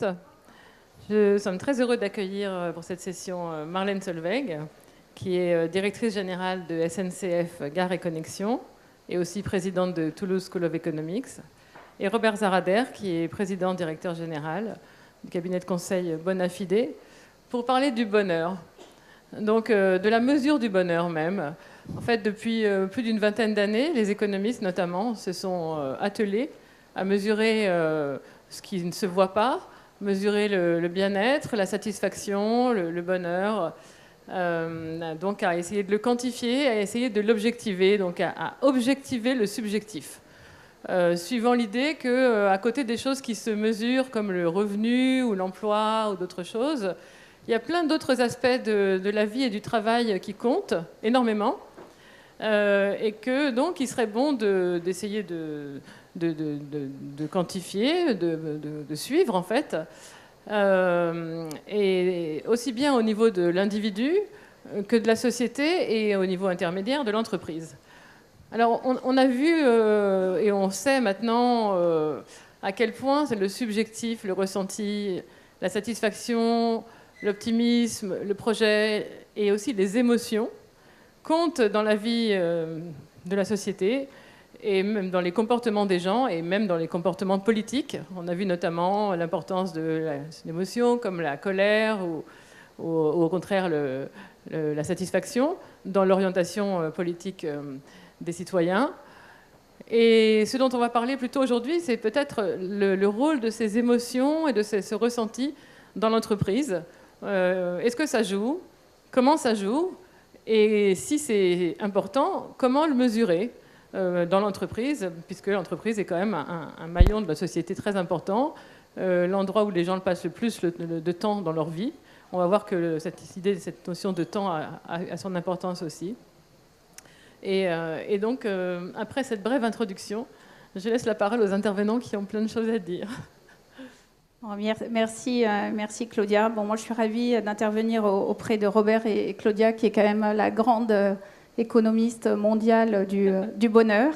toutes. Nous sommes très heureux d'accueillir pour cette session Marlène Solveig, qui est directrice générale de SNCF Gare et Connexion et aussi présidente de Toulouse School of Economics, et Robert Zarader, qui est président directeur général du cabinet de conseil Bonafide, pour parler du bonheur, donc de la mesure du bonheur même. En fait, depuis plus d'une vingtaine d'années, les économistes notamment se sont attelés à mesurer ce qui ne se voit pas, mesurer le bien-être, la satisfaction, le bonheur, donc à essayer de le quantifier, à essayer de l'objectiver, donc à objectiver le subjectif. Suivant l'idée qu'à côté des choses qui se mesurent comme le revenu ou l'emploi ou d'autres choses, il y a plein d'autres aspects de la vie et du travail qui comptent énormément, et que donc il serait bon d'essayer de quantifier, de suivre en fait, et aussi bien au niveau de l'individu que de la société et au niveau intermédiaire de l'entreprise. Alors on a vu et on sait maintenant à quel point c'est le subjectif, le ressenti, la satisfaction, l'optimisme, le projet et aussi les émotions comptent dans la vie de la société et même dans les comportements des gens et même dans les comportements politiques. On a vu notamment l'importance de l'émotion comme la colère ou au contraire la satisfaction dans l'orientation politique des citoyens. Et ce dont on va parler plutôt aujourd'hui, c'est peut-être le rôle de ces émotions et de ce ressenti dans l'entreprise. Est-ce que ça joue? Comment ça joue? Et si c'est important, comment le mesurer dans l'entreprise, puisque l'entreprise est quand même un maillon de la société très important, l'endroit où les gens passent le plus de temps dans leur vie. On va voir que cette notion de temps a son importance aussi. Et donc, après cette brève introduction, je laisse la parole aux intervenants qui ont plein de choses à dire. Merci Claudia. Bon, moi, je suis ravie d'intervenir auprès de Robert et Claudia, qui est quand même la grande économiste mondiale du bonheur.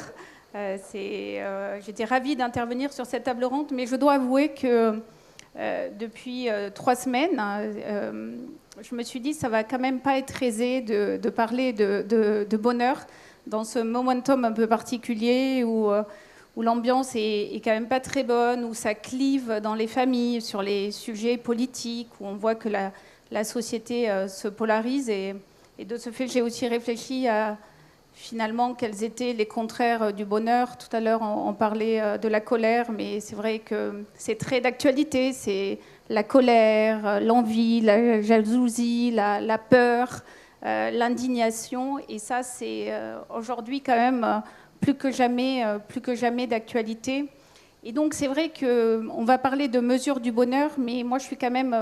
J'étais ravie d'intervenir sur cette table ronde, mais je dois avouer que depuis 3 semaines, je me suis dit que ça va quand même pas être aisé de parler de bonheur dans ce momentum un peu particulier où l'ambiance est quand même pas très bonne, où ça clive dans les familles sur les sujets politiques, où on voit que la société se polarise. Et de ce fait, j'ai aussi réfléchi à finalement quels étaient les contraires du bonheur. Tout à l'heure, on parlait de la colère, mais c'est vrai que c'est très d'actualité. C'est la colère, l'envie, la jalousie, la peur, l'indignation. Et ça, c'est aujourd'hui quand même plus que jamais d'actualité. Et donc, c'est vrai qu'on va parler de mesure du bonheur, mais moi, je suis quand même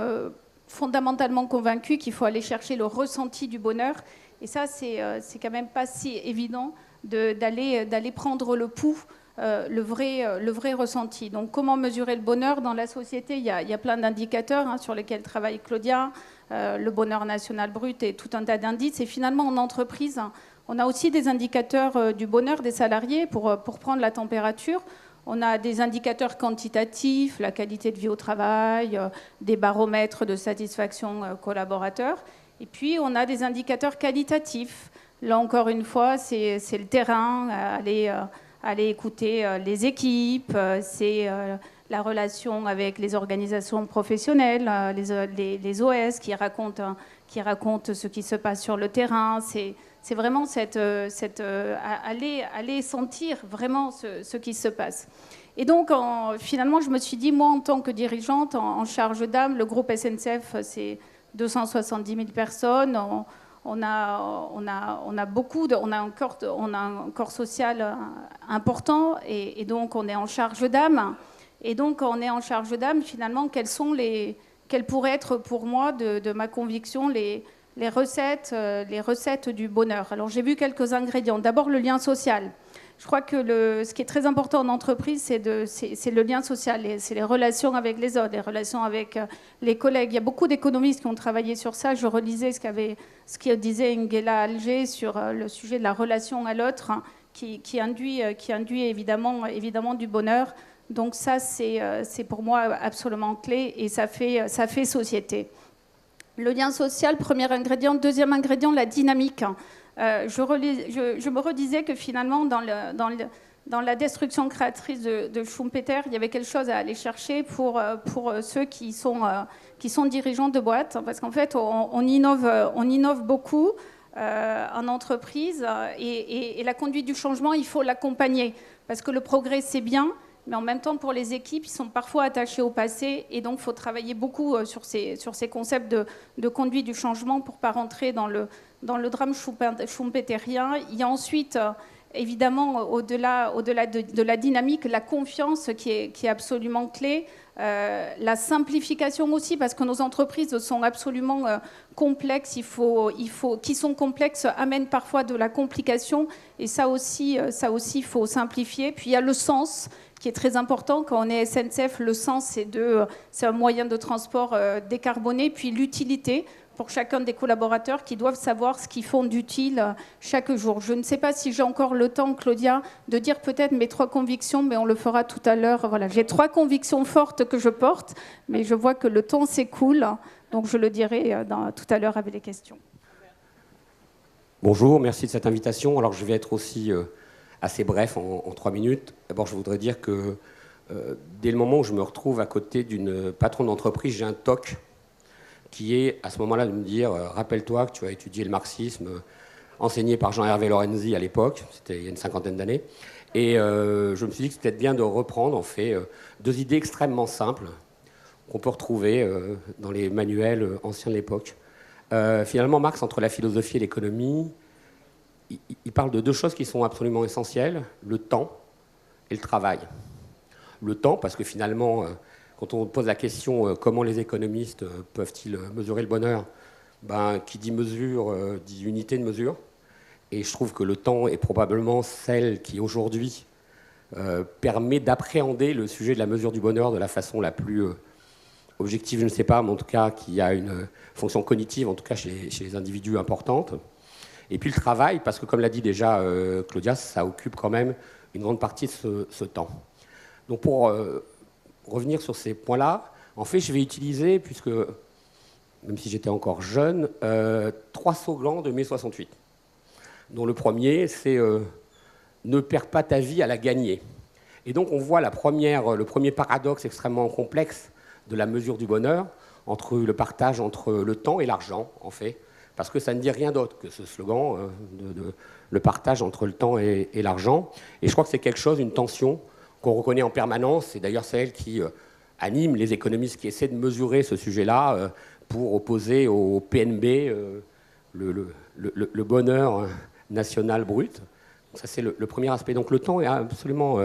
fondamentalement convaincue qu'il faut aller chercher le ressenti du bonheur. Et ça, c'est quand même pas si évident d'aller prendre le pouls, le vrai ressenti. Donc, comment mesurer le bonheur dans la société? Il y a plein d'indicateurs sur lesquels travaille Claudia, le bonheur national brut et tout un tas d'indices. Et finalement, en entreprise, on a aussi des indicateurs du bonheur des salariés pour prendre la température. On a des indicateurs quantitatifs, la qualité de vie au travail, des baromètres de satisfaction collaborateurs. Et puis, on a des indicateurs qualitatifs. Là, encore une fois, c'est le terrain, aller écouter les équipes, c'est la relation avec les organisations professionnelles, les OS qui racontent ce qui se passe sur le terrain. C'est vraiment aller sentir vraiment ce qui se passe. Et donc, finalement, je me suis dit, moi, en tant que dirigeante en charge d'âme, le groupe SNCF, c'est 270 000 personnes. On a un corps social important et donc on est en charge d'âme. Et donc, on est en charge d'âme, finalement, quelles pourraient être pour moi, de ma conviction, les recettes du bonheur. Alors, j'ai vu quelques ingrédients. D'abord, le lien social. Je crois que ce qui est très important en entreprise, c'est le lien social, c'est les relations avec les autres, les relations avec les collègues. Il y a beaucoup d'économistes qui ont travaillé sur ça. Je relisais ce que disait Nguela Alger sur le sujet de la relation à l'autre, qui induit évidemment du bonheur. Donc ça, c'est pour moi absolument clé et ça fait société. Le lien social, premier ingrédient. Deuxième ingrédient, la dynamique. Je me redisais que finalement, dans la destruction créatrice de Schumpeter, il y avait quelque chose à aller chercher pour ceux qui sont dirigeants de boîtes. Parce qu'en fait, on innove beaucoup en entreprise et la conduite du changement, il faut l'accompagner. Parce que le progrès, c'est bien, mais en même temps, pour les équipes, ils sont parfois attachés au passé et donc il faut travailler beaucoup sur ces concepts de conduite du changement pour ne pas rentrer dans le drame schumpeterien. Il y a ensuite, évidemment, au-delà de la dynamique, la confiance qui est absolument clé. La simplification aussi, parce que nos entreprises sont absolument complexes. Qui sont complexes amènent parfois de la complication, et ça aussi, il faut simplifier. Puis il y a le sens qui est très important. Quand on est SNCF, le sens, c'est un moyen de transport décarboné. Puis l'utilité pour chacun des collaborateurs qui doivent savoir ce qu'ils font d'utile chaque jour. Je ne sais pas si j'ai encore le temps, Claudia, de dire peut-être mes 3 convictions, mais on le fera tout à l'heure. Voilà, j'ai 3 convictions fortes que je porte, mais je vois que le temps s'écoule, donc je le dirai tout à l'heure avec les questions. Bonjour, merci de cette invitation. Alors je vais être aussi assez bref en 3 minutes. D'abord, je voudrais dire que dès le moment où je me retrouve à côté d'une patronne d'entreprise, j'ai un TOC qui est à ce moment-là de me dire rappelle-toi que tu as étudié le marxisme enseigné par Jean-Hervé Lorenzi à l'époque, c'était il y a une 50aine d'années, et je me suis dit que c'était bien de reprendre en fait 2 idées extrêmement simples qu'on peut retrouver dans les manuels anciens de l'époque. Finalement, Marx, entre la philosophie et l'économie, il parle de 2 choses qui sont absolument essentielles, le temps et le travail. Le temps, parce que finalement, quand on pose la question comment les économistes peuvent-ils mesurer le bonheur, qui dit mesure, dit unité de mesure. Et je trouve que le temps est probablement celle qui, aujourd'hui, permet d'appréhender le sujet de la mesure du bonheur de la façon la plus objective, je ne sais pas, mais en tout cas qui a une fonction cognitive, en tout cas chez les individus, importante. Et puis le travail, parce que comme l'a dit déjà Claudia, ça occupe quand même une grande partie de ce temps. Donc pour revenir sur ces points-là, en fait, je vais utiliser, puisque, même si j'étais encore jeune, 3 slogans de mai 68, dont le premier, c'est ne perds pas ta vie à la gagner. Et donc on voit le premier paradoxe extrêmement complexe de la mesure du bonheur, entre le partage entre le temps et l'argent, en fait, parce que ça ne dit rien d'autre que ce slogan, le partage entre le temps et l'argent. Et je crois que c'est quelque chose, une tension, qu'on reconnaît en permanence. C'est d'ailleurs celle qui anime les économistes qui essaient de mesurer ce sujet-là pour opposer au PNB le bonheur national brut. Donc ça, c'est le premier aspect. Donc le temps est absolument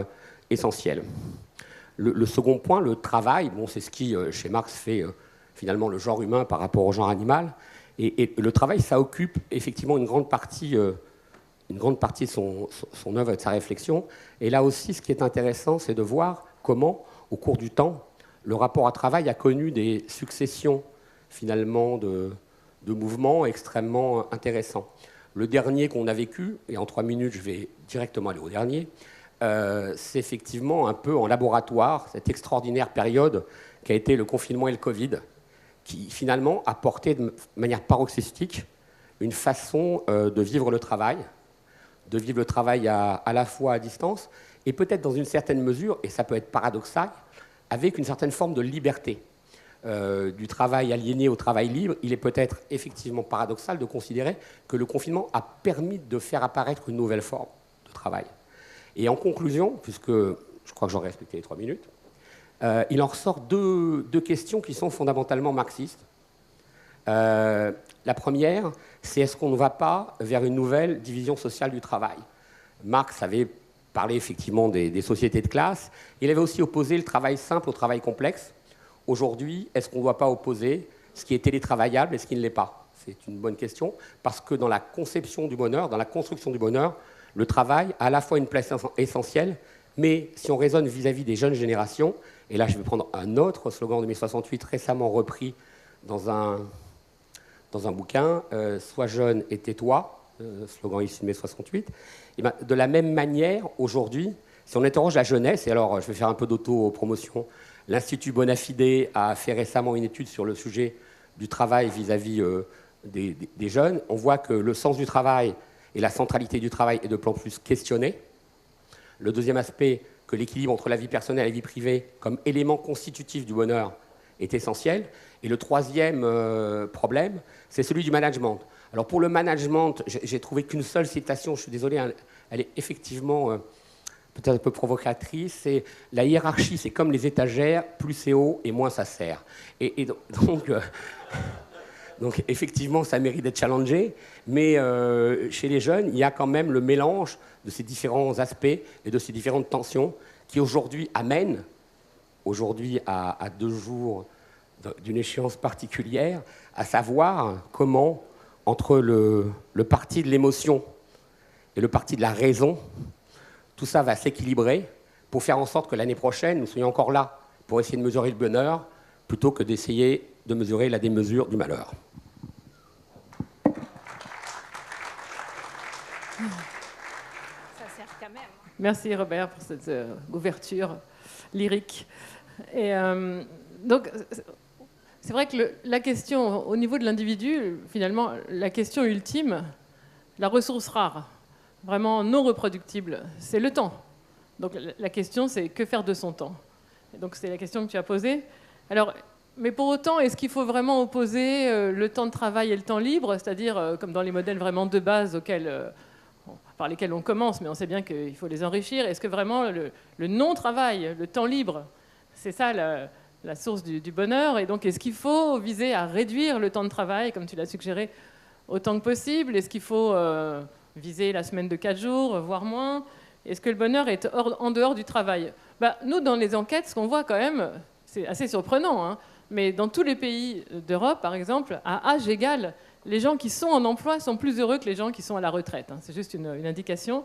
essentiel. Le second point, le travail, bon, c'est ce qui, chez Marx, fait finalement le genre humain par rapport au genre animal. Et le travail, ça occupe effectivement une grande partie de son œuvre et de sa réflexion. Et là aussi, ce qui est intéressant, c'est de voir comment, au cours du temps, le rapport à travail a connu des successions, finalement, de mouvements extrêmement intéressants. Le dernier qu'on a vécu, et en 3 minutes, je vais directement aller au dernier, c'est effectivement un peu en laboratoire, cette extraordinaire période qu'a été le confinement et le Covid, qui finalement a porté de manière paroxystique une façon de vivre le travail, à la fois à distance, et peut-être dans une certaine mesure, et ça peut être paradoxal, avec une certaine forme de liberté. Du travail aliéné au travail libre, il est peut-être effectivement paradoxal de considérer que le confinement a permis de faire apparaître une nouvelle forme de travail. Et en conclusion, puisque je crois que j'aurais respecté les 3 minutes, il en ressort deux questions qui sont fondamentalement marxistes. La première, c'est est-ce qu'on ne va pas vers une nouvelle division sociale du travail ? Marx avait parlé effectivement des sociétés de classe. Il avait aussi opposé le travail simple au travail complexe. Aujourd'hui, est-ce qu'on ne doit pas opposer ce qui est télétravaillable et ce qui ne l'est pas ? C'est une bonne question, parce que dans la conception du bonheur, dans la construction du bonheur, le travail a à la fois une place essentielle, mais si on raisonne vis-à-vis des jeunes générations, et là je vais prendre un autre slogan de mai 68 récemment repris dans un bouquin, « Sois jeune et tais-toi », slogan issu de mai 68, et bien, de la même manière, aujourd'hui, Si on interroge la jeunesse, et alors je vais faire un peu d'auto-promotion, l'Institut Bonafide a fait récemment une étude sur le sujet du travail vis-à-vis des jeunes. On voit que le sens du travail et la centralité du travail est de plus en plus questionné. Le deuxième aspect, que l'équilibre entre la vie personnelle et la vie privée comme élément constitutif du bonheur est essentiel. Et le troisième problème, c'est celui du management. Alors pour le management, j'ai trouvé qu'une seule citation, je suis désolé, elle est effectivement peut-être un peu provocatrice, c'est la hiérarchie, c'est comme les étagères, plus c'est haut et moins ça sert. Et donc effectivement, ça mérite d'être challengé, mais chez les jeunes, il y a quand même le mélange de ces différents aspects et de ces différentes tensions qui aujourd'hui amènent, à 2 jours d'une échéance particulière, à savoir comment, entre le parti de l'émotion et le parti de la raison, tout ça va s'équilibrer pour faire en sorte que l'année prochaine, nous soyons encore là pour essayer de mesurer le bonheur plutôt que d'essayer de mesurer la démesure du malheur. Ça sert quand même. Merci Robert pour cette ouverture lyrique. Et donc, c'est vrai que la question, au niveau de l'individu, finalement, la question ultime, la ressource rare, vraiment non reproductible, c'est le temps. Donc la question, c'est que faire de son temps? Et donc c'est la question que tu as posée. Alors, mais pour autant, est-ce qu'il faut vraiment opposer le temps de travail et le temps libre, c'est-à-dire comme dans les modèles vraiment de base par lesquels on commence, mais on sait bien qu'il faut les enrichir. Est-ce que vraiment le non-travail, le temps libre, c'est ça la source du bonheur? Et donc, est-ce qu'il faut viser à réduire le temps de travail, comme tu l'as suggéré, autant que possible? Est-ce qu'il faut viser la semaine de 4 jours, voire moins? Est-ce que le bonheur est en dehors du travail? Nous, dans les enquêtes, ce qu'on voit quand même, c'est assez surprenant, hein, mais dans tous les pays d'Europe, par exemple, à âge égal, les gens qui sont en emploi sont plus heureux que les gens qui sont à la retraite. Hein. C'est juste une indication.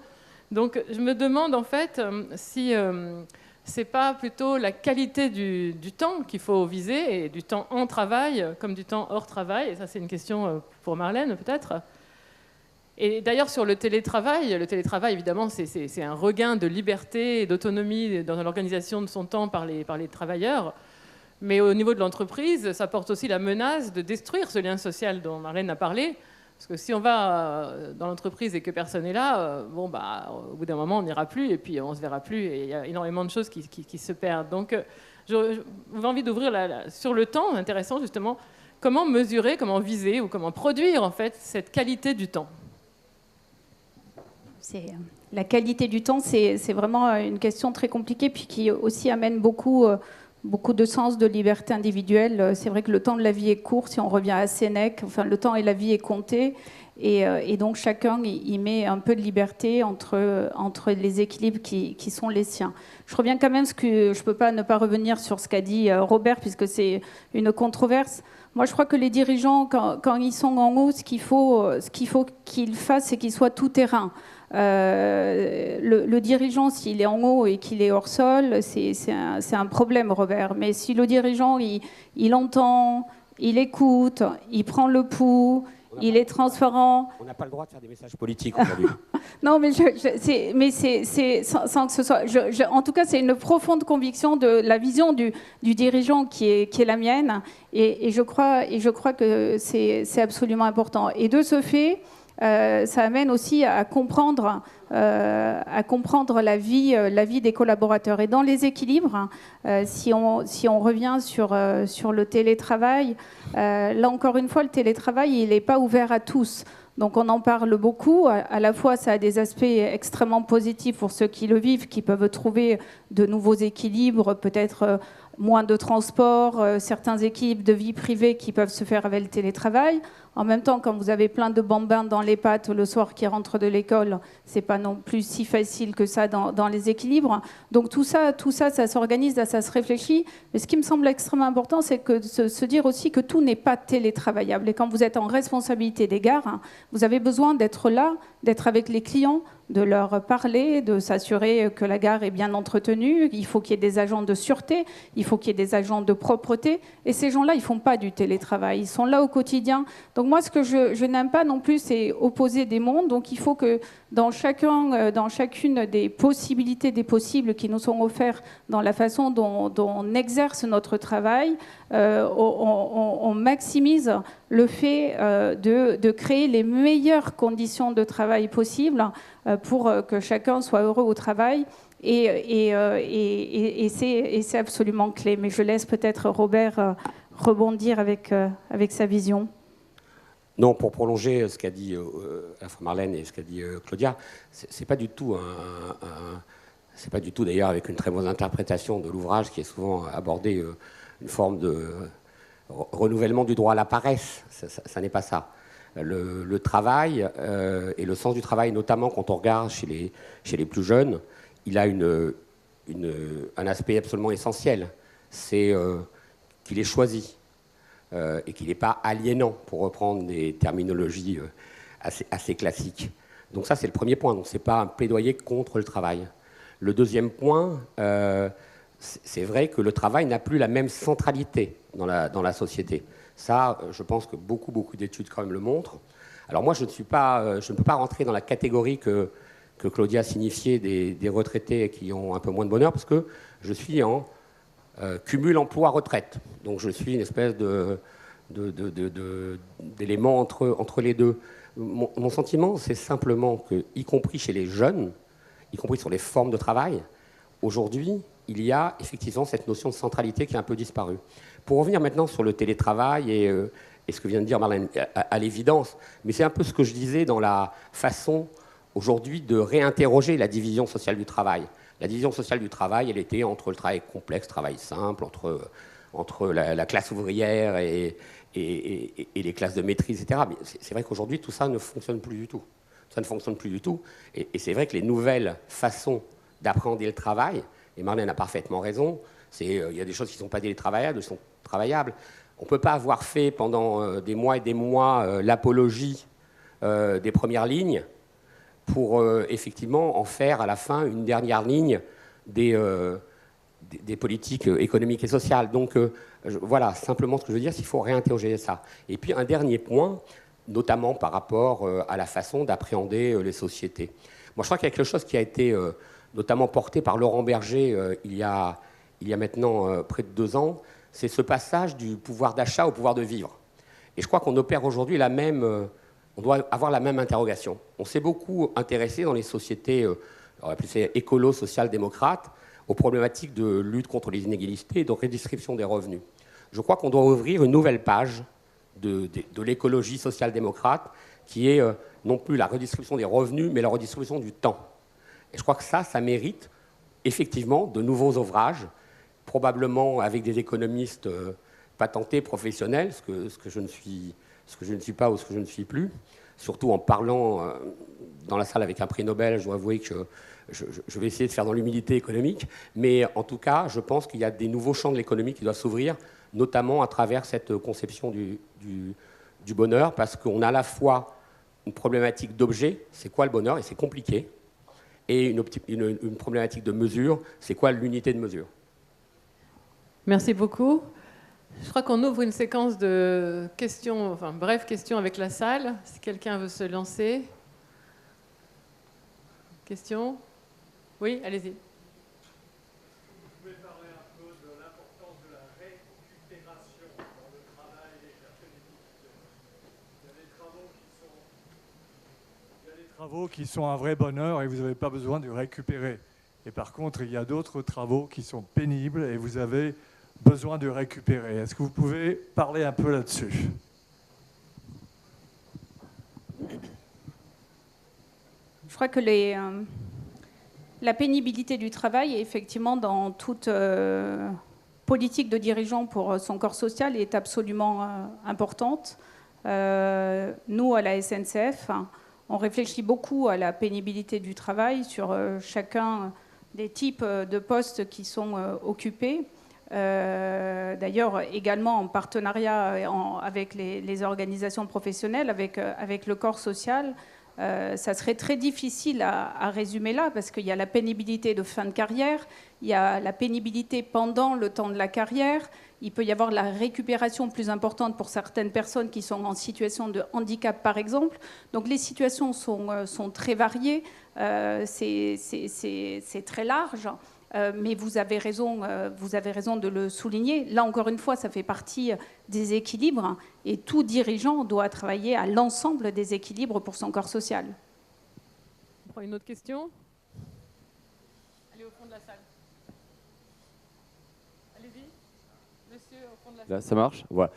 Donc, je me demande en fait si c'est pas plutôt la qualité du temps qu'il faut viser, et du temps en travail comme du temps hors travail. Et ça, c'est une question pour Marlène, peut-être. Et d'ailleurs, sur le télétravail, évidemment, c'est un regain de liberté et d'autonomie dans l'organisation de son temps par les travailleurs. Mais au niveau de l'entreprise, ça porte aussi la menace de détruire ce lien social dont Marlène a parlé. Parce que si on va dans l'entreprise et que personne n'est là, au bout d'un moment, on n'ira plus et puis on ne se verra plus. Et il y a énormément de choses qui se perdent. Donc, j'avais envie d'ouvrir sur le temps, intéressant justement, comment mesurer, comment viser ou comment produire en fait cette qualité du temps. La qualité du temps, c'est vraiment une question très compliquée, puis qui aussi amène beaucoup de sens de liberté individuelle. C'est vrai que le temps de la vie est court, si on revient à Sénèque, enfin, le temps et la vie est compté, et donc chacun y met un peu de liberté entre les équilibres qui sont les siens. Je reviens quand même, je ne peux pas ne pas revenir sur ce qu'a dit Robert, puisque c'est une controverse. Moi, je crois que les dirigeants, quand ils sont en haut, ce qu'il faut qu'ils fassent, c'est qu'ils soient tout-terrain. Le dirigeant, s'il est en haut et qu'il est hors sol, c'est un problème, Robert. Mais si le dirigeant, il entend, il écoute, il prend le pouls, il est transparent. On n'a pas le droit de faire des messages politiques aujourd'hui. Non, mais c'est sans que ce soit. En tout cas, c'est une profonde conviction de la vision du dirigeant qui est la mienne, et je crois que c'est absolument important. Et de ce fait, ça amène aussi à comprendre la vie des collaborateurs. Et dans les équilibres, si on revient sur le télétravail, là encore une fois, le télétravail, il n'est pas ouvert à tous. Donc on en parle beaucoup. À la fois, ça a des aspects extrêmement positifs pour ceux qui le vivent, qui peuvent trouver de nouveaux équilibres, peut-être moins de transport, certains équilibres de vie privée qui peuvent se faire avec le télétravail. En même temps, quand vous avez plein de bambins dans les pattes le soir qui rentrent de l'école, c'est pas non plus si facile que ça dans les équilibres. Donc tout ça, ça s'organise, ça se réfléchit. Mais ce qui me semble extrêmement important, c'est que se dire aussi que tout n'est pas télétravaillable. Et quand vous êtes en responsabilité des gares, vous avez besoin d'être là, d'être avec les clients, de leur parler, de s'assurer que la gare est bien entretenue. Il faut qu'il y ait des agents de sûreté, il faut qu'il y ait des agents de propreté. Et ces gens-là, ils ne font pas du télétravail, ils sont là au quotidien. Donc moi, ce que je n'aime pas non plus, c'est opposer des mondes. Donc il faut que dans chacune des possibilités, des possibles qui nous sont offerts dans la façon dont on exerce notre travail, on maximise le fait de créer les meilleures conditions de travail possibles pour que chacun soit heureux au travail. Et c'est absolument clé. Mais je laisse peut-être Robert rebondir avec sa vision. Non, pour prolonger ce qu'a dit à la fois Marlène et ce qu'a dit Claudia, c'est pas du tout c'est pas du tout d'ailleurs avec une très bonne interprétation de l'ouvrage qui est souvent abordé une forme de renouvellement du droit à la paresse. Ça n'est pas ça. Le travail et le sens du travail, notamment quand on regarde chez les plus jeunes, il a un aspect absolument essentiel. C'est qu'il est choisi. Et qu'il n'est pas aliénant, pour reprendre des terminologies assez classiques. Donc ça, c'est le premier point. Donc ce n'est pas un plaidoyer contre le travail. Le deuxième point, c'est vrai que le travail n'a plus la même centralité dans la société. Ça, je pense que beaucoup d'études quand même le montrent. Alors moi, je ne peux pas rentrer dans la catégorie que Claudia a signifiée des retraités qui ont un peu moins de bonheur, parce que je suis en cumul emploi-retraite. Donc je suis une espèce d'élément entre les deux. Mon sentiment, c'est simplement que, y compris chez les jeunes, y compris sur les formes de travail, aujourd'hui, il y a effectivement cette notion de centralité qui a un peu disparu. Pour revenir maintenant sur le télétravail et ce que vient de dire Marlène, à l'évidence, mais c'est un peu ce que je disais dans la façon aujourd'hui de réinterroger la division sociale du travail. La division sociale du travail, elle était entre le travail complexe, travail simple, entre la classe ouvrière et les classes de maîtrise, etc. Mais c'est vrai qu'aujourd'hui, tout ça ne fonctionne plus du tout. Ça ne fonctionne plus du tout. Et c'est vrai que les nouvelles façons d'appréhender le travail, et Marlène a parfaitement raison, il y a des choses qui ne sont pas télétravaillables, qui sont travaillables. On ne peut pas avoir fait pendant des mois et des mois l'apologie des premières lignes pour effectivement en faire à la fin une dernière ligne des politiques économiques et sociales. Donc voilà, simplement ce que je veux dire, c'est qu'il faut réinterroger ça. Et puis un dernier point, notamment par rapport à la façon d'appréhender les sociétés. Moi je crois qu'il y a quelque chose qui a été notamment porté par Laurent Berger il y a maintenant près de 2 ans, c'est ce passage du pouvoir d'achat au pouvoir de vivre. Et je crois qu'on opère aujourd'hui on doit avoir la même interrogation. On s'est beaucoup intéressé dans les sociétés, on va appeler ça écolo, social-démocrates, aux problématiques de lutte contre les inégalités et de redistribution des revenus. Je crois qu'on doit ouvrir une nouvelle page de l'écologie social-démocrate qui est non plus la redistribution des revenus, mais la redistribution du temps. Et je crois que ça mérite effectivement de nouveaux ouvrages, probablement avec des économistes patentés, professionnels, ce que je ne suis pas ou ce que je ne suis plus. Surtout en parlant dans la salle avec un prix Nobel, je dois avouer que je vais essayer de faire dans l'humilité économique. Mais en tout cas, je pense qu'il y a des nouveaux champs de l'économie qui doivent s'ouvrir, notamment à travers cette conception du bonheur, parce qu'on a à la fois une problématique d'objet, c'est quoi le bonheur, et c'est compliqué, et une problématique de mesure, c'est quoi l'unité de mesure. Merci beaucoup. Je crois qu'on ouvre une séquence de questions, enfin bref, questions avec la salle. Si quelqu'un veut se lancer. Question ? Oui, allez-y. Vous pouvez parler un peu de l'importance de la récupération dans le travail et chercher des pistes. Il y a des travaux qui sont un vrai bonheur et vous n'avez pas besoin de récupérer. Et par contre, il y a d'autres travaux qui sont pénibles et vous avez besoin de récupérer. Est-ce que vous pouvez parler un peu là-dessus ? Je crois que la pénibilité du travail, effectivement, dans toute politique de dirigeant pour son corps social, est absolument importante. Nous, à la SNCF, on réfléchit beaucoup à la pénibilité du travail sur chacun des types de postes qui sont occupés. D'ailleurs, également en partenariat avec les organisations professionnelles, avec le corps social, Ça serait très difficile à résumer là, parce qu'il y a la pénibilité de fin de carrière, il y a la pénibilité pendant le temps de la carrière, il peut y avoir la récupération plus importante pour certaines personnes qui sont en situation de handicap, par exemple. Donc les situations sont très variées, c'est très large. Mais vous avez raison de le souligner. Là, encore une fois, ça fait partie des équilibres et tout dirigeant doit travailler à l'ensemble des équilibres pour son corps social. On prend une autre question. Allez au fond de la salle. Allez-y, monsieur, au fond de la salle. Là, ça marche ? Voilà.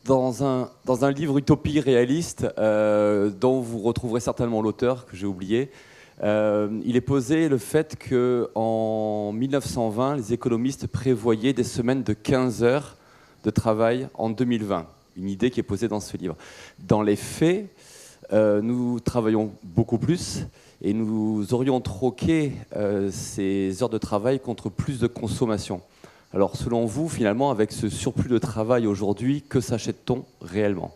Dans un livre Utopie réaliste, dont vous retrouverez certainement l'auteur, que j'ai oublié, il est posé le fait qu'en 1920, les économistes prévoyaient des semaines de 15 heures de travail en 2020. Une idée qui est posée dans ce livre. Dans les faits, nous travaillons beaucoup plus et nous aurions troqué ces heures de travail contre plus de consommation. Alors, selon vous, finalement, avec ce surplus de travail aujourd'hui, que s'achète-t-on réellement ?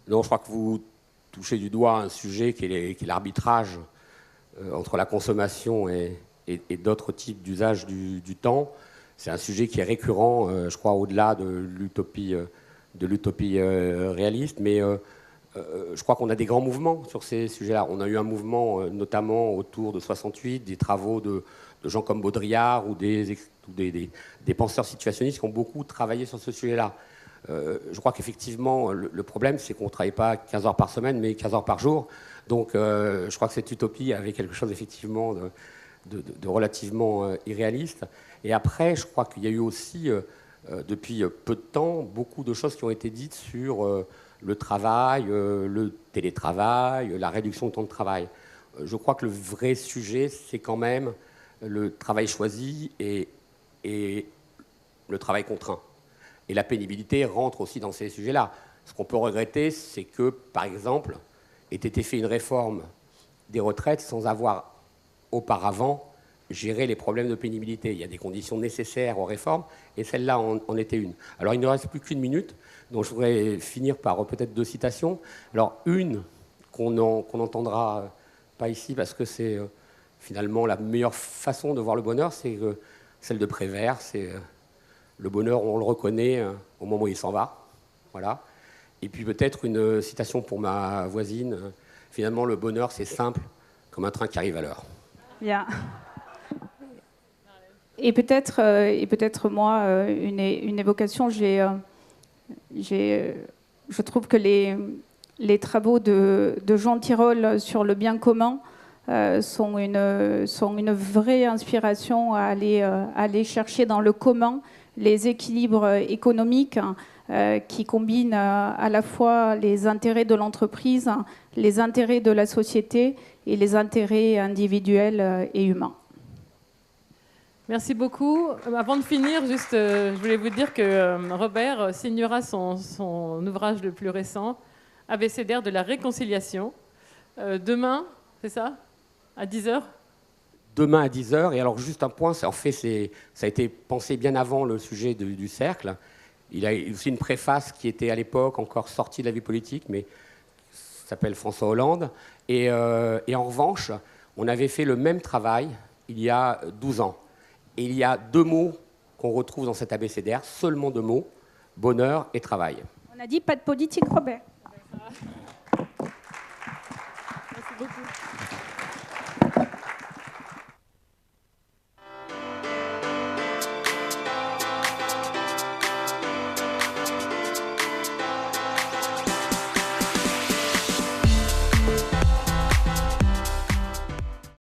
Non, je crois que vous touchez du doigt un sujet qui est l'arbitrage entre la consommation et d'autres types d'usage du temps. C'est un sujet qui est récurrent, je crois, au-delà de l'utopie réaliste. Mais je crois qu'on a des grands mouvements sur ces sujets-là. On a eu un mouvement, notamment autour de 68, des travaux de gens comme Baudrillard ou des penseurs situationnistes qui ont beaucoup travaillé sur ce sujet-là. Je crois qu'effectivement, le problème, c'est qu'on ne travaille pas 15 heures par semaine, mais 15 heures par jour. Donc, je crois que cette utopie avait quelque chose, effectivement, de relativement irréaliste. Et après, je crois qu'il y a eu aussi, depuis peu de temps, beaucoup de choses qui ont été dites sur le travail, le télétravail, la réduction du temps de travail. Je crois que le vrai sujet, c'est quand même le travail choisi et le travail contraint. Et la pénibilité rentre aussi dans ces sujets-là. Ce qu'on peut regretter, c'est que, par exemple, ait été fait une réforme des retraites sans avoir auparavant géré les problèmes de pénibilité. Il y a des conditions nécessaires aux réformes, et celle-là en était une. Alors, il ne reste plus qu'une minute, donc je voudrais finir par peut-être 2 citations. Alors, une qu'on n'entendra pas ici, parce que c'est finalement la meilleure façon de voir le bonheur, c'est celle de Prévert, c'est... Le bonheur, on le reconnaît au moment où il s'en va. Voilà. Et puis peut-être une citation pour ma voisine. Finalement, le bonheur, c'est simple, comme un train qui arrive à l'heure. Bien. Et peut-être moi, une évocation. Je trouve que les travaux de Jean Tirole sur le bien commun sont une vraie inspiration à aller chercher dans le commun les équilibres économiques qui combinent à la fois les intérêts de l'entreprise, les intérêts de la société et les intérêts individuels et humains. Merci beaucoup. Avant de finir, juste, je voulais vous dire que Robert signera son ouvrage le plus récent, Abécédaire de la réconciliation, demain, c'est ça ? À 10h ? Demain à 10h. Et alors, juste un point, ça a été pensé bien avant le sujet du cercle. Il a aussi une préface qui était à l'époque encore sortie de la vie politique, mais s'appelle François Hollande. Et en revanche, on avait fait le même travail il y a 12 ans. Et il y a 2 mots qu'on retrouve dans cet abécédaire, seulement 2 mots, bonheur et travail. On a dit pas de politique, Robert. Merci beaucoup.